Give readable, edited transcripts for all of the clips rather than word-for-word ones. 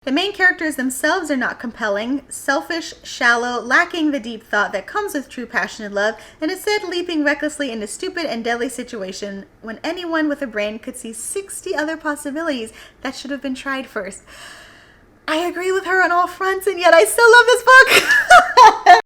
The main characters themselves are not compelling, selfish, shallow, lacking the deep thought that comes with true passionate love, and instead leaping recklessly into stupid and deadly situations when anyone with a brain could see 60 other possibilities that should have been tried first. I agree with her on all fronts, and yet I still love this book!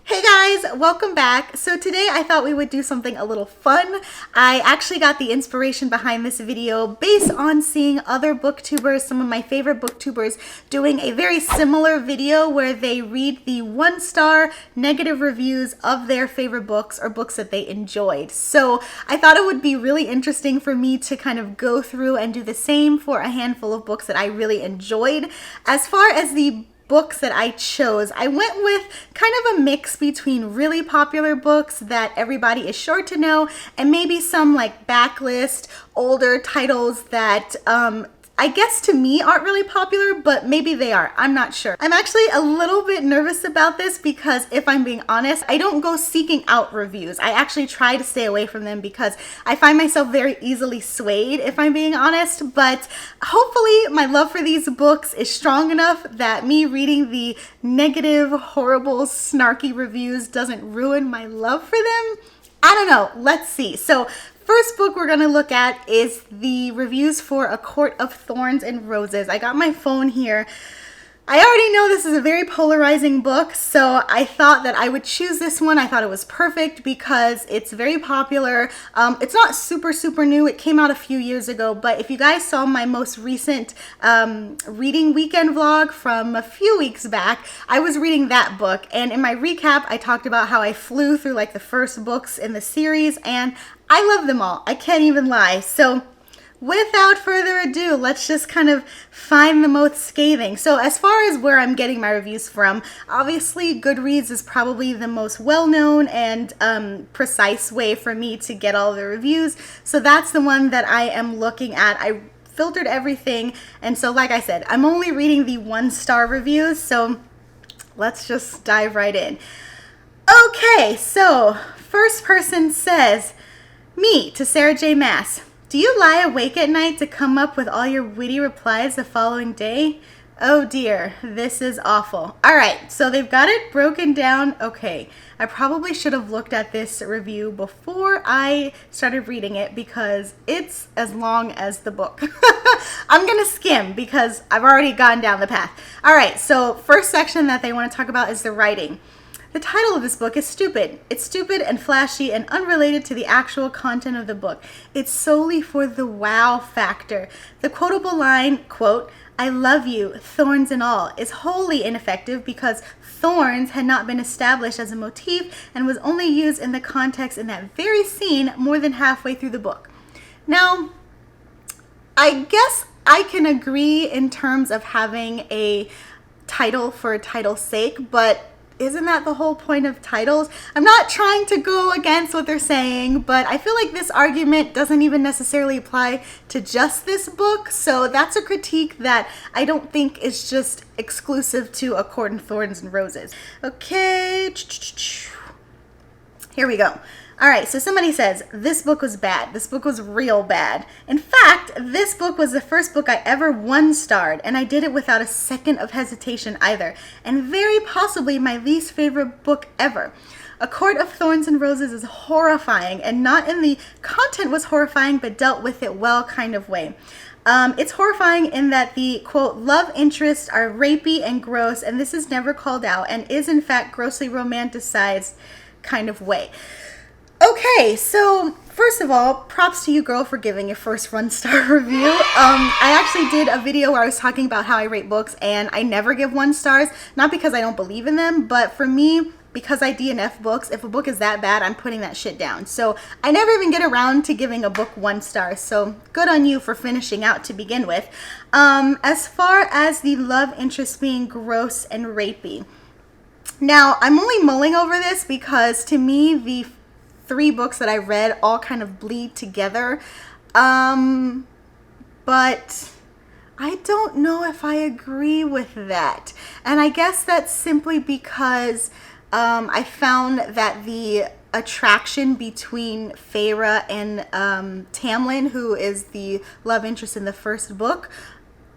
Hey guys, welcome back. So today I thought we would do something a little fun. I actually got the inspiration behind this video based on seeing other booktubers, some of my favorite booktubers, doing a very similar video where they read the 1-star negative reviews of their favorite books or books that they enjoyed. So I thought it would be really interesting for me to kind of go through and do the same for a handful of books that I really enjoyed. As far as the books that I chose, I went with kind of a mix between really popular books that everybody is sure to know and maybe some like backlist older titles that I guess to me aren't really popular, but maybe they are. I'm not sure. I'm actually a little bit nervous about this because if I'm being honest, I don't go seeking out reviews. I actually try to stay away from them because I find myself very easily swayed, if I'm being honest. But hopefully my love for these books is strong enough that me reading the negative, horrible, snarky reviews doesn't ruin my love for them. I don't know. Let's see. So first book we're going to look at is the reviews for A Court of Thorns and Roses. I got my phone here. I already know this is a very polarizing book, so I thought that I would choose this one. I thought it was perfect because it's very popular. It's not super new. It came out a few years ago, but if you guys saw my most recent reading weekend vlog from a few weeks back, I was reading that book, and in my recap, I talked about how I flew through like the first books in the series, and I love them all. I can't even lie. So without further ado, let's just kind of find the most scathing. So as far as where I'm getting my reviews from, obviously Goodreads is probably the most well-known and precise way for me to get all the reviews. So that's the one that I am looking at. I filtered everything, and so like I said, I'm only reading the 1-star reviews, so let's just dive right in. Okay, so first person says, me to Sarah J. Maas. Do you lie awake at night to come up with all your witty replies the following day? Oh dear, this is awful. All right, so they've got it broken down. Okay, I probably should have looked at this review before I started reading it because it's as long as the book. I'm gonna skim because I've already gone down the path. All right, so first section that they want to talk about is the writing. The title of this book is stupid. It's stupid and flashy and unrelated to the actual content of the book. It's solely for the wow factor. The quotable line, quote, "I love you, thorns and all," is wholly ineffective because thorns had not been established as a motif and was only used in the context in that very scene more than halfway through the book. Now, I guess I can agree in terms of having a title for a title's sake, but isn't that the whole point of titles? I'm not trying to go against what they're saying, but I feel like this argument doesn't even necessarily apply to just this book. So that's a critique that I don't think is just exclusive to A Court of Thorns and Roses. Okay, here we go. All right, so somebody says, this book was bad. This book was real bad. In fact, this book was the first book I ever 1-starred, and I did it without a second of hesitation either, and very possibly my least favorite book ever. A Court of Thorns and Roses is horrifying, and not in the content was horrifying, but dealt with it well kind of way. It's horrifying in that the, quote, love interests are rapey and gross, and this is never called out, and is in fact grossly romanticized kind of way. Okay, so first of all, props to you, girl, for giving your first 1-star review. I actually did a video where I was talking about how I rate books, and I never give 1 stars, not because I don't believe in them, but for me, because I DNF books, if a book is that bad, I'm putting that shit down. So I never even get around to giving a book 1 star, so good on you for finishing out to begin with. As far as the love interest being gross and rapey, now I'm only mulling over this because to me, the 3 books that I read all kind of bleed together, but I don't know if I agree with that, and I guess that's simply because I found that the attraction between Feyre and Tamlin, who is the love interest in the first book,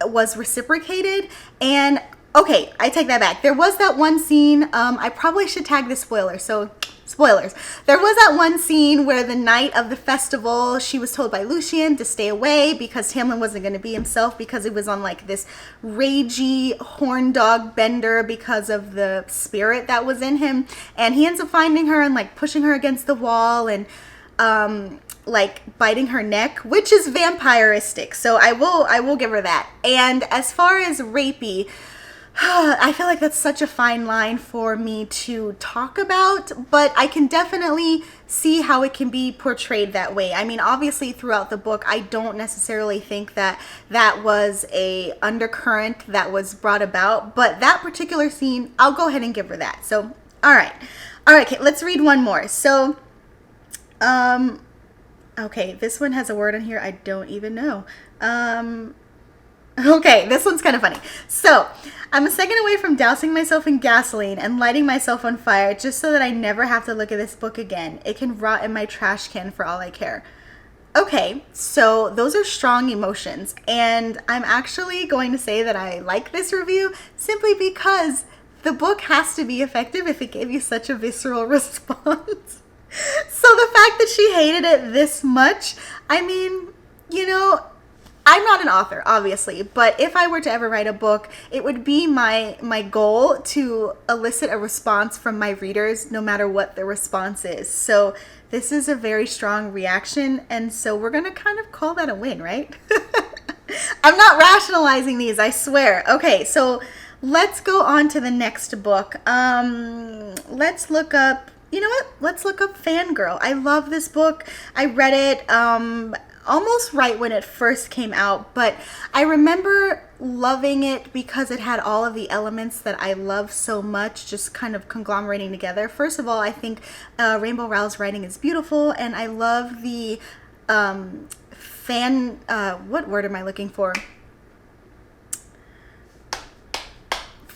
was reciprocated. And okay, I take that back. There was that one scene, I probably should tag the spoiler, so spoilers. There was that one scene where the night of the festival, she was told by Lucien to stay away because Tamlin wasn't going to be himself because he was on like this ragey horn dog bender because of the spirit that was in him. And he ends up finding her and like pushing her against the wall and like biting her neck, which is vampiristic. So I will give her that. And as far as rapey, I feel like that's such a fine line for me to talk about, but I can definitely see how it can be portrayed that way. I mean, obviously throughout the book, I don't necessarily think that that was a undercurrent that was brought about, but that particular scene, I'll go ahead and give her that. So, all right, okay, let's read one more. So, okay, this one has a word in here I don't even know. Okay, this one's kind of funny. So, I'm a second away from dousing myself in gasoline and lighting myself on fire just so that I never have to look at this book again. It can rot in my trash can for all I care. Okay, so those are strong emotions, and I'm actually going to say that I like this review simply because the book has to be effective if it gave you such a visceral response. So the fact that she hated it this much, I mean, you know, I'm not an author, obviously, but if I were to ever write a book, it would be my goal to elicit a response from my readers, no matter what the response is. So this is a very strong reaction, and so we're going to kind of call that a win, right? I'm not rationalizing these, I swear. Okay, so let's go on to the next book. Let's look up, you know what? Let's look up Fangirl. I love this book. I read it almost right when it first came out, but I remember loving it because it had all of the elements that I love so much just kind of conglomerating together. First of all, I think Rainbow Rowell's writing is beautiful, and I love the what word am I looking for?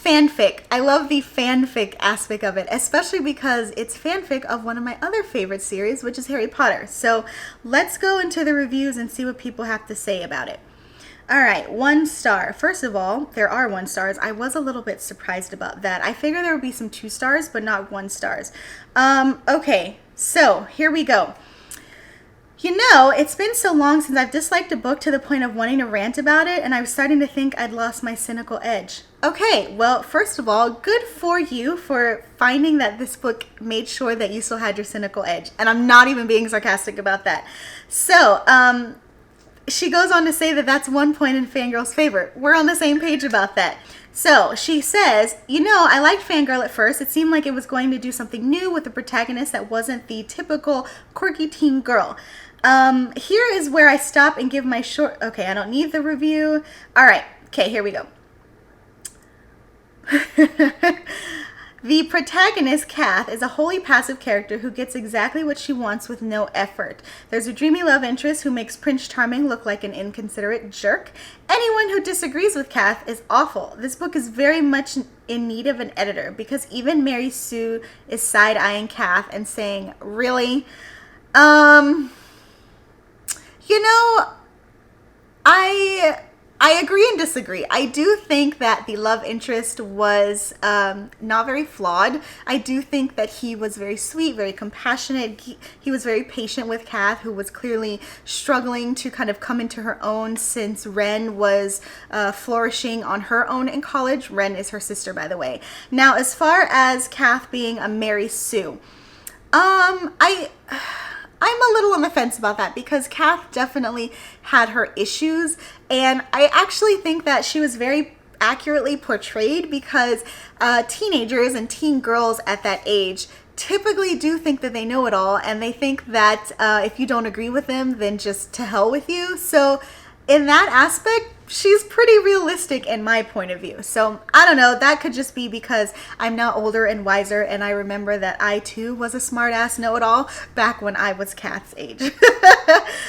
Fanfic. I love the fanfic aspect of it, especially because it's fanfic of one of my other favorite series, which is Harry Potter. So let's go into the reviews and see what people have to say about it. All right, 1 star. First of all, there are 1 stars. I was a little bit surprised about that. I figured there would be some 2 stars, but not 1 stars. Okay, so here we go. You know, it's been so long since I've disliked a book to the point of wanting to rant about it, and I was starting to think I'd lost my cynical edge. Okay, well, first of all, good for you for finding that this book made sure that you still had your cynical edge. And I'm not even being sarcastic about that. So, she goes on to say that that's 1 point in Fangirl's favor. We're on the same page about that. So she says, you know, I liked Fangirl at first. It seemed like it was going to do something new with a protagonist that wasn't the typical quirky teen girl. Here is where I stop and give my short... Okay, I don't need the review. All right. Okay, here we go. The protagonist, Kath, is a wholly passive character who gets exactly what she wants with no effort. There's a dreamy love interest who makes Prince Charming look like an inconsiderate jerk. Anyone who disagrees with Kath is awful. This book is very much in need of an editor because even Mary Sue is side-eyeing Kath and saying, really? You know, I agree and disagree. I do think that the love interest was not very flawed. I do think that he was very sweet, very compassionate. He was very patient with Kath, who was clearly struggling to kind of come into her own since Ren was flourishing on her own in college. Ren is her sister, by the way. Now, as far as Kath being a Mary Sue, I'm a little on the fence about that because Kath definitely had her issues, and I actually think that she was very accurately portrayed because teenagers and teen girls at that age typically do think that they know it all, and they think that if you don't agree with them, then just to hell with you. So in that aspect, she's pretty realistic in my point of view. So I don't know, that could just be because I'm now older and wiser, and I remember that I too was a smart-ass know-it-all back when I was Kath's age.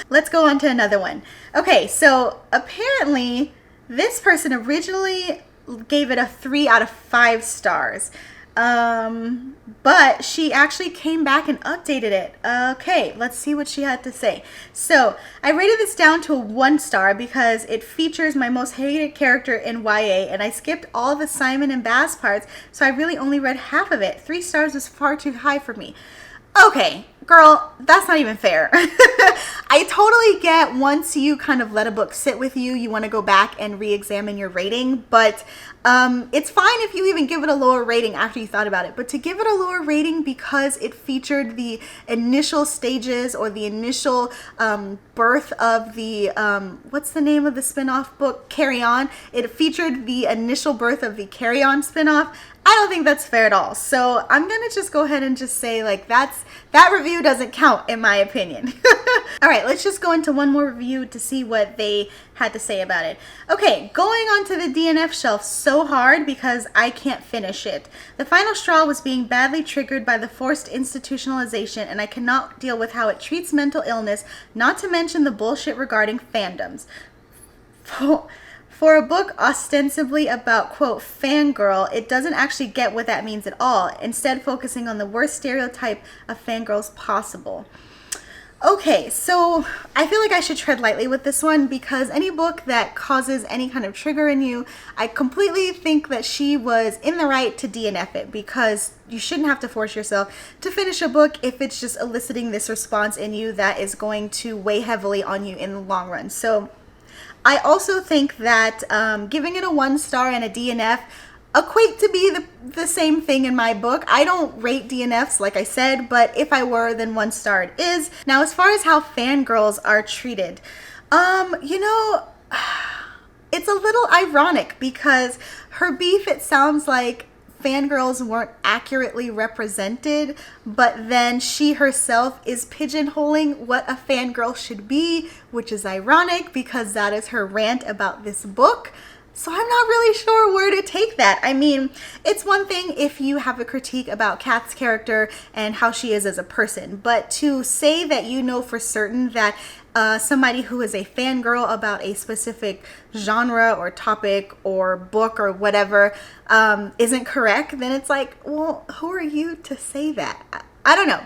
Let's go on to another one. Okay, so apparently this person originally gave it a 3 out of 5 stars. But she actually came back and updated it. Okay, let's see what she had to say. So I rated this down to a 1 star because it features my most hated character in YA, and I skipped all the Simon and Baz parts, so I really only read half of it. 3 stars was far too high for me. Okay, girl, that's not even fair. I totally get once you kind of let a book sit with you, you want to go back and re-examine your rating, but it's fine if you even give it a lower rating after you thought about it. But to give it a lower rating because it featured the initial stages or the initial birth of the, what's the name of the spin-off book? Carry On. It featured the initial birth of the Carry On spin-off. I don't think that's fair at all. So I'm going to just go ahead and just say like that review doesn't count in my opinion. All right, let's just go into one more review to see what they had to say about it. Okay, going on to the DNF shelf so hard because I can't finish it. The final straw was being badly triggered by the forced institutionalization, and I cannot deal with how it treats mental illness, not to mention the bullshit regarding fandoms. For a book ostensibly about, quote, fangirl, it doesn't actually get what that means at all, instead focusing on the worst stereotype of fangirls possible. Okay, so I feel like I should tread lightly with this one because any book that causes any kind of trigger in you, I completely think that she was in the right to DNF it because you shouldn't have to force yourself to finish a book if it's just eliciting this response in you that is going to weigh heavily on you in the long run. So I also think that giving it a 1 star and a DNF equate to be the same thing in my book. I don't rate DNFs like I said, but if I were, then 1 star it is. Now, as far as how fangirls are treated, you know, it's a little ironic because her beef, it sounds like fangirls weren't accurately represented, but then she herself is pigeonholing what a fangirl should be, which is ironic because that is her rant about this book. So I'm not really sure where to take that. I mean, it's one thing if you have a critique about Kat's character and how she is as a person, but to say that you know for certain that somebody who is a fangirl about a specific genre or topic or book or whatever isn't correct, then it's like, well, who are you to say that? I don't know.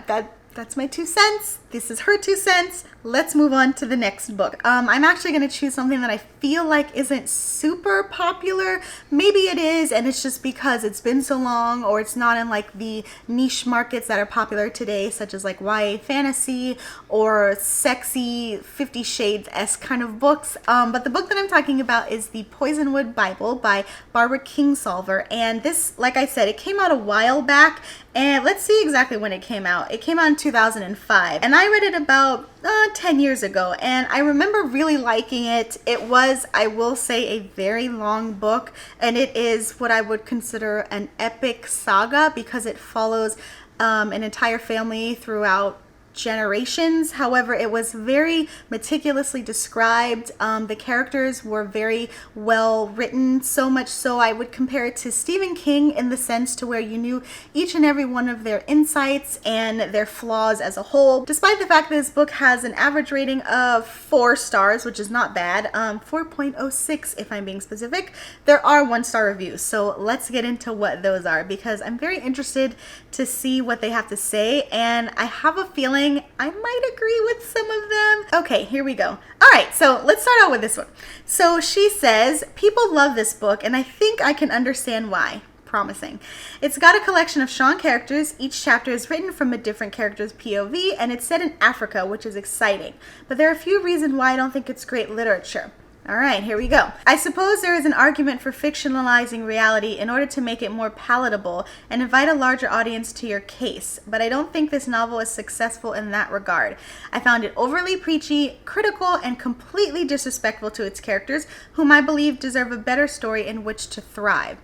That's my 2 cents. This is her 2 cents. Let's move on to the next book. I'm actually going to choose something that I feel like isn't super popular. Maybe it is, and it's just because it's been so long, or it's not in like the niche markets that are popular today, such as like YA fantasy or sexy 50 Shades-esque kind of books. But the book that I'm talking about is the Poisonwood Bible by Barbara Kingsolver. And this, like I said, it came out a while back. And let's see exactly when it came out. It came out in 2005. And I read it about 10 years ago. And I remember really liking it. It was, I will say, a very long book. And it is what I would consider an epic saga because it follows an entire family throughout generations. However, it was very meticulously described. The characters were very well written, so much so I would compare it to Stephen King in the sense to where you knew each and every one of their insights and their flaws as a whole. Despite the fact that this book has an average rating of 4 stars, which is not bad, 4.06 if I'm being specific, there are 1-star reviews. So let's get into what those are because I'm very interested to see what they have to say, and I have a feeling I might agree with some of them. Okay, here we go. All right, so let's start out with this one. So she says, people love this book, and I think I can understand why. Promising. It's got a collection of strong characters. Each chapter is written from a different character's POV, and it's set in Africa, which is exciting. But there are a few reasons why I don't think it's great literature. All right, here we go. I suppose there is an argument for fictionalizing reality in order to make it more palatable and invite a larger audience to your case, but I don't think this novel is successful in that regard. I found it overly preachy, critical, and completely disrespectful to its characters, whom I believe deserve a better story in which to thrive.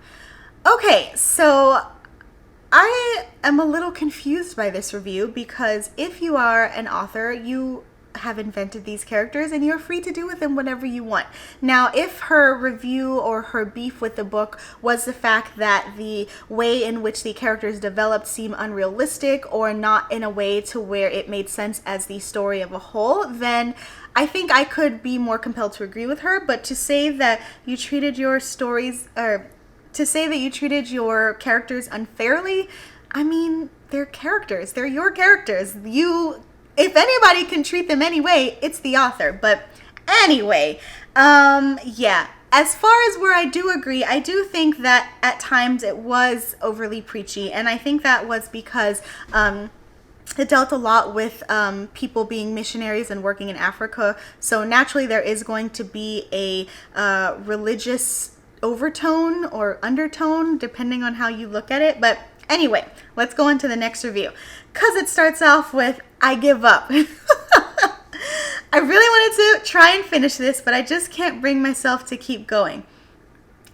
Okay, so I am a little confused by this review because if you are an author, you have invented these characters and you're free to do with them whatever you want. Now, if her review or her beef with the book was the fact that the way in which the characters developed seemed unrealistic or not in a way to where it made sense as the story of a whole, then I think I could be more compelled to agree with her. But to say that you treated your stories or to say that you treated your characters unfairly, I mean, they're characters. They're your characters. If anybody can treat them anyway, it's the author. But anyway, yeah. As far as where I do agree, I do think that at times it was overly preachy, and I think that was because it dealt a lot with people being missionaries and working in Africa. So naturally there is going to be a religious overtone or undertone, depending on how you look at it. But anyway, let's go on to the next review, because it starts off with, I give up. I really wanted to try and finish this, but I just can't bring myself to keep going.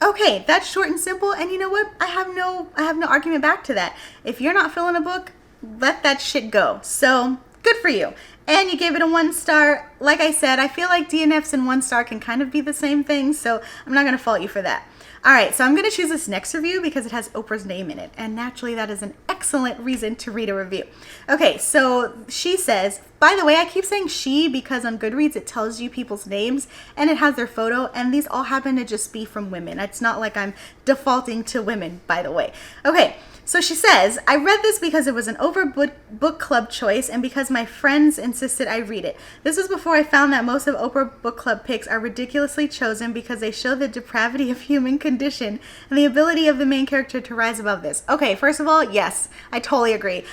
Okay, that's short and simple, and you know what? I have no argument back to that. If you're not feeling a book, let that shit go. So, good for you. And you gave it a 1 star. Like I said, I feel like DNFs and 1 star can kind of be the same thing, so I'm not going to fault you for that. Alright, so I'm going to choose this next review because it has Oprah's name in it, and naturally that is an excellent reason to read a review. Okay, so she says, by the way, I keep saying she because on Goodreads it tells you people's names and it has their photo, and these all happen to just be from women. It's not like I'm defaulting to women, by the way. Okay, so she says, I read this because it was an Oprah book club choice and because my friends insisted I read it. This was before I found that most of Oprah book club picks are ridiculously chosen because they show the depravity of human condition and the ability of the main character to rise above this. Okay, first of all, yes, I totally agree.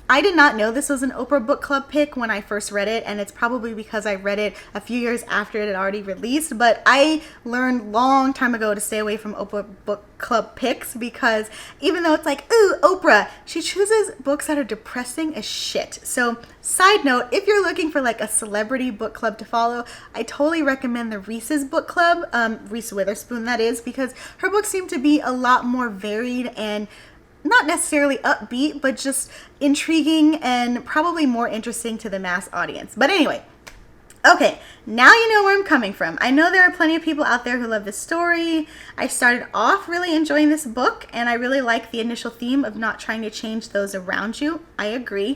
I did not know this was an Oprah book club pick when I first read it, and it's probably because I read it a few years after it had already released, but I learned long time ago to stay away from Oprah book club picks because even though it's like, ooh, Oprah, she chooses books that are depressing as shit. So, side note, if you're looking for like a celebrity book club to follow, I totally recommend the Reese's book club, Reese Witherspoon that is, because her books seem to be a lot more varied and not necessarily upbeat, but just intriguing and probably more interesting to the mass audience. But anyway, okay, now you know where I'm coming from. I know there are plenty of people out there who love this story. I started off really enjoying this book, and I really like the initial theme of not trying to change those around you. I agree.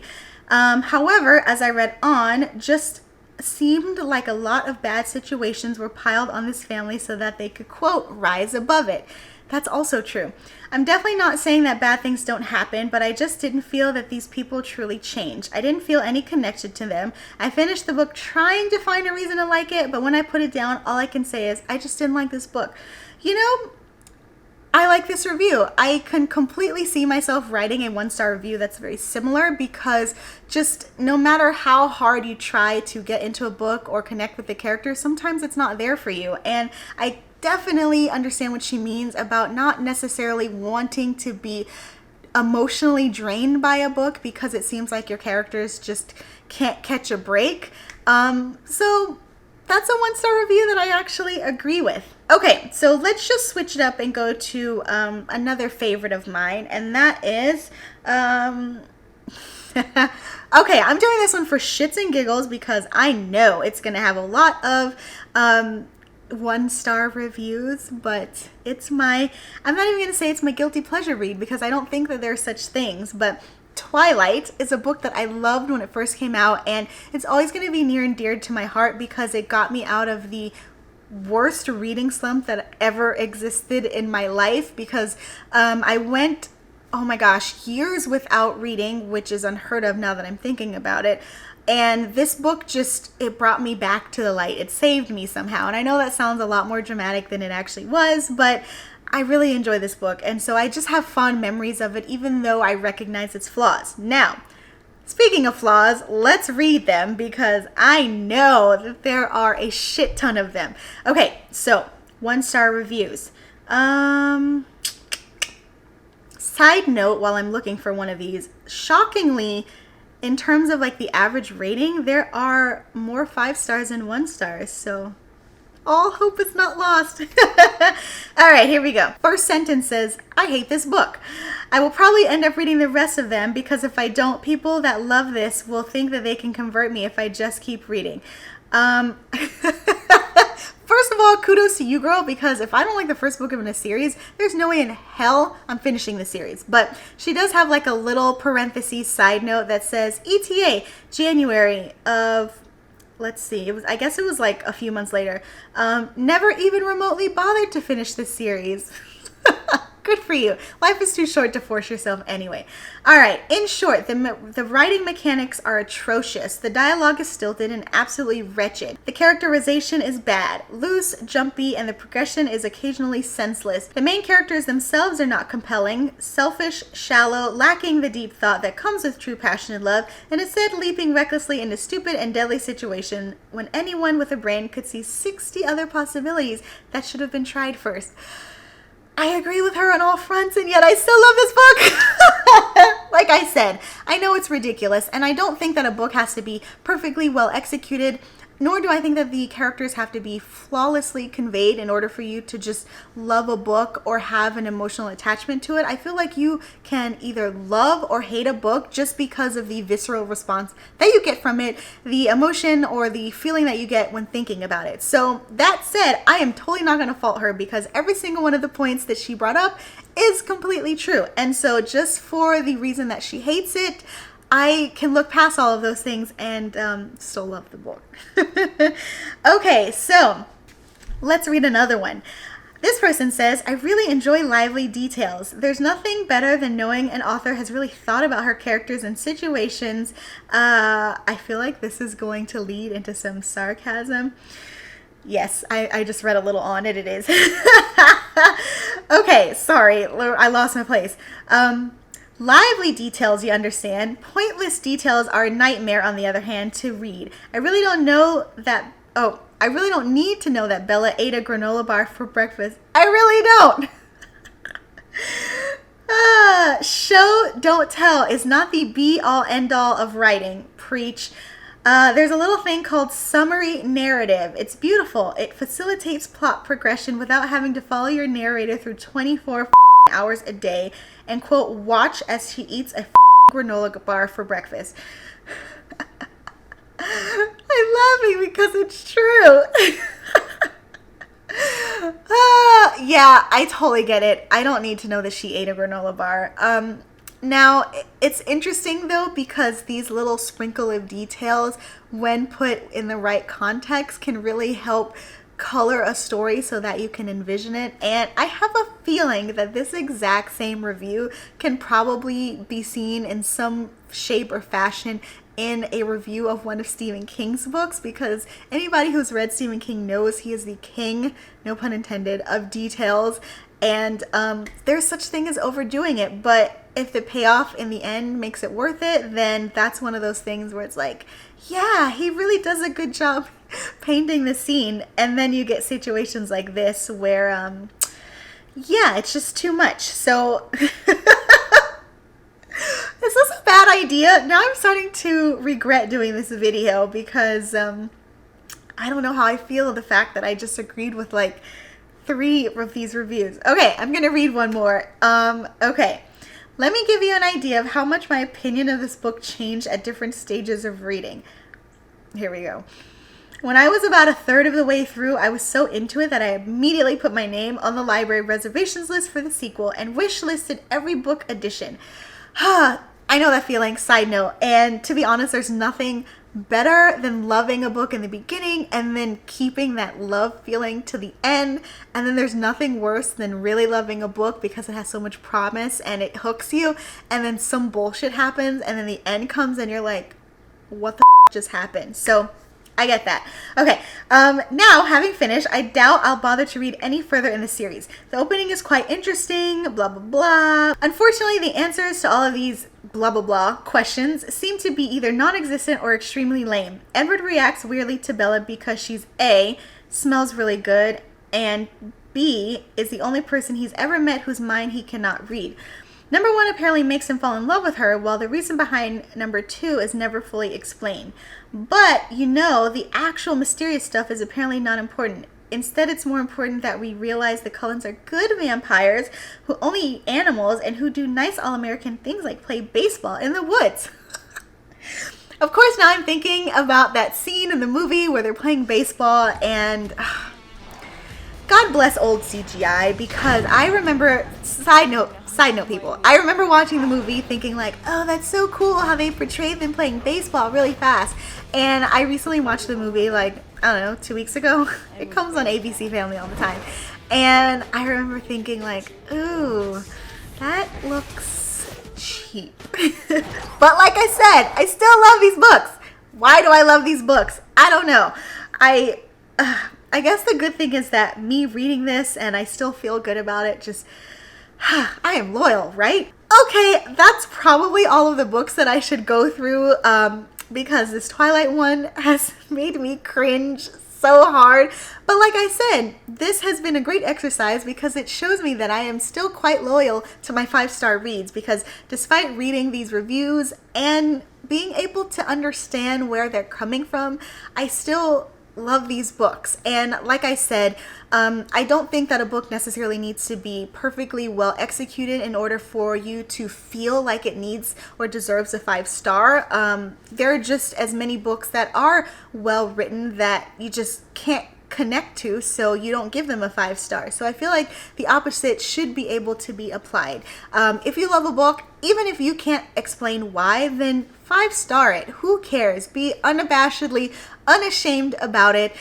However, as I read on, just seemed like a lot of bad situations were piled on this family so that they could, quote, rise above it. That's also true. I'm definitely not saying that bad things don't happen, but I just didn't feel that these people truly change. I didn't feel any connection to them. I finished the book trying to find a reason to like it, but when I put it down, all I can say is, I just didn't like this book. You know, I like this review. I can completely see myself writing a 1-star review that's very similar because just no matter how hard you try to get into a book or connect with the characters, sometimes it's not there for you. And I definitely understand what she means about not necessarily wanting to be emotionally drained by a book because it seems like your characters just can't catch a break. So that's a 1-star review that I actually agree with. Okay, so let's just switch it up and go to another favorite of mine, and that is okay, I'm doing this one for shits and giggles because I know it's gonna have a lot of 1-star reviews, but I'm not even gonna say it's my guilty pleasure read because I don't think that there are such things, but Twilight is a book that I loved when it first came out, and it's always going to be near and dear to my heart because it got me out of the worst reading slump that ever existed in my life because I went, oh my gosh, years without reading, which is unheard of now that I'm thinking about it. And this book it brought me back to the light. It saved me somehow. And I know that sounds a lot more dramatic than it actually was, but I really enjoy this book, and so I just have fond memories of it, even though I recognize its flaws. Now, speaking of flaws, let's read them because I know that there are a shit ton of them. Okay, so 1-star reviews. Side note, while I'm looking for one of these, shockingly, in terms of like the average rating, there are more 5 stars than 1 stars, so all hope is not lost. All right, here we go. First sentence says, I hate this book. I will probably end up reading the rest of them because if I don't, people that love this will think that they can convert me if I just keep reading. First of all, kudos to you, girl, because if I don't like the first book in a series, there's no way in hell I'm finishing the series. But she does have like a little parenthesis side note that says ETA, January of, let's see, I guess it was like a few months later. Never even remotely bothered to finish this series. Good for you. Life is too short to force yourself anyway. All right, in short, the writing mechanics are atrocious. The dialogue is stilted and absolutely wretched. The characterization is bad, loose, jumpy, and the progression is occasionally senseless. The main characters themselves are not compelling, selfish, shallow, lacking the deep thought that comes with true passion and love, and instead leaping recklessly into stupid and deadly situations when anyone with a brain could see 60 other possibilities that should have been tried first. I agree with her on all fronts, and yet I still love this book. Like I said, I know it's ridiculous, and I don't think that a book has to be perfectly well executed, nor do I think that the characters have to be flawlessly conveyed in order for you to just love a book or have an emotional attachment to it. I feel like you can either love or hate a book just because of the visceral response that you get from it, the emotion or the feeling that you get when thinking about it. So that said, I am totally not going to fault her because every single one of the points that she brought up is completely true. And so just for the reason that she hates it, I can look past all of those things and still love the book. Okay, so let's read another one. This person says, I really enjoy lively details. There's nothing better than knowing an author has really thought about her characters and situations. I feel like this is going to lead into some sarcasm. Yes, I just read a little on it. It is. Okay, sorry. I lost my place. Lively details, you understand. Pointless details are a nightmare, on the other hand, to read. I really don't need to know that Bella ate a granola bar for breakfast. I really don't. Show, don't tell is not the be-all, end-all of writing. Preach. There's a little thing called summary narrative. It's beautiful. It facilitates plot progression without having to follow your narrator through 24 hours a day and quote watch as she eats a granola bar for breakfast. I'm laughing because it's true. Yeah, I totally get it. I don't need to know that she ate a granola bar. Now, it's interesting though because these little sprinkle of details, when put in the right context, can really help color a story so that you can envision it. And I have a feeling that this exact same review can probably be seen in some shape or fashion in a review of one of Stephen King's books, because anybody who's read Stephen King knows he is the king, no pun intended, of details. And there's such thing as overdoing it, but if the payoff in the end makes it worth it, then that's one of those things where it's like, yeah, he really does a good job painting the scene. And then you get situations like this where, yeah, it's just too much. So is this a bad idea? Now I'm starting to regret doing this video because I don't know how I feel the fact that I just agreed with like 3 of these reviews. Okay, I'm gonna read one more. Okay, let me give you an idea of how much my opinion of this book changed at different stages of reading. Here we go. When I was about a third of the way through, I was so into it that I immediately put my name on the library reservations list for the sequel and wish listed every book edition. I know that feeling, side note, and to be honest, there's nothing better than loving a book in the beginning and then keeping that love feeling to the end. And then there's nothing worse than really loving a book because it has so much promise and it hooks you, and then some bullshit happens and then the end comes and you're like, what the just happened? So I get that. Okay, now having finished, I doubt I'll bother to read any further in the series. The opening is quite interesting, blah, blah, blah. Unfortunately, the answers to all of these blah, blah, blah questions seem to be either non-existent or extremely lame. Edward reacts weirdly to Bella because she's A, smells really good, and B, is the only person he's ever met whose mind he cannot read. Number 1 apparently makes him fall in love with her, while the reason behind number 2 is never fully explained. But, you know, the actual mysterious stuff is apparently not important. Instead, it's more important that we realize the Cullens are good vampires who only eat animals and who do nice all-American things like play baseball in the woods. Of course, now I'm thinking about that scene in the movie where they're playing baseball, and God bless old CGI, because I remember, side note people, I remember watching the movie thinking like, oh, that's so cool how they portrayed them playing baseball really fast. And I recently watched the movie like I don't know, 2 weeks ago. It comes on ABC Family all the time. And I remember thinking like, ooh, that looks cheap. But like I said, I still love these books. Why do I love these books? I don't know. I guess the good thing is that me reading this and I still feel good about it, just, I am loyal, right? Okay, that's probably all of the books that I should go through because this Twilight one has made me cringe so hard. But like I said, this has been a great exercise because it shows me that I am still quite loyal to my 5-star reads, because despite reading these reviews and being able to understand where they're coming from, I still love these books. And like I said, I don't think that a book necessarily needs to be perfectly well executed in order for you to feel like it needs or deserves a 5-star. There are just as many books that are well written that you just can't connect to, so you don't give them a 5-star. So I feel like the opposite should be able to be applied. If you love a book, even if you can't explain why, then 5-star it. Who cares? Be unabashedly unashamed about it,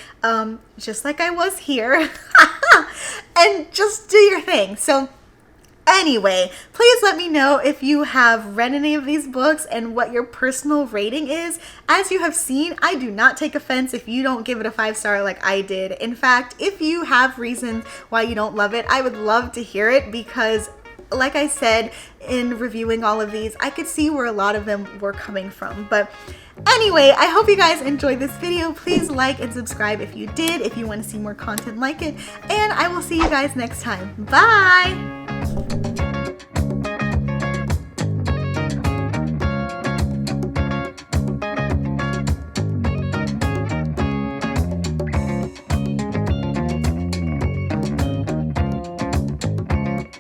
just like I was here. And just do your thing. So anyway, please let me know if you have read any of these books and what your personal rating is. As you have seen, I do not take offense if you don't give it a 5-star like I did. In fact, if you have reasons why you don't love it, I would love to hear it, because like I said in reviewing all of these, I could see where a lot of them were coming from. But anyway, I hope you guys enjoyed this video. Please like and subscribe if you did, if you want to see more content like it, and I will see you guys next time. Bye!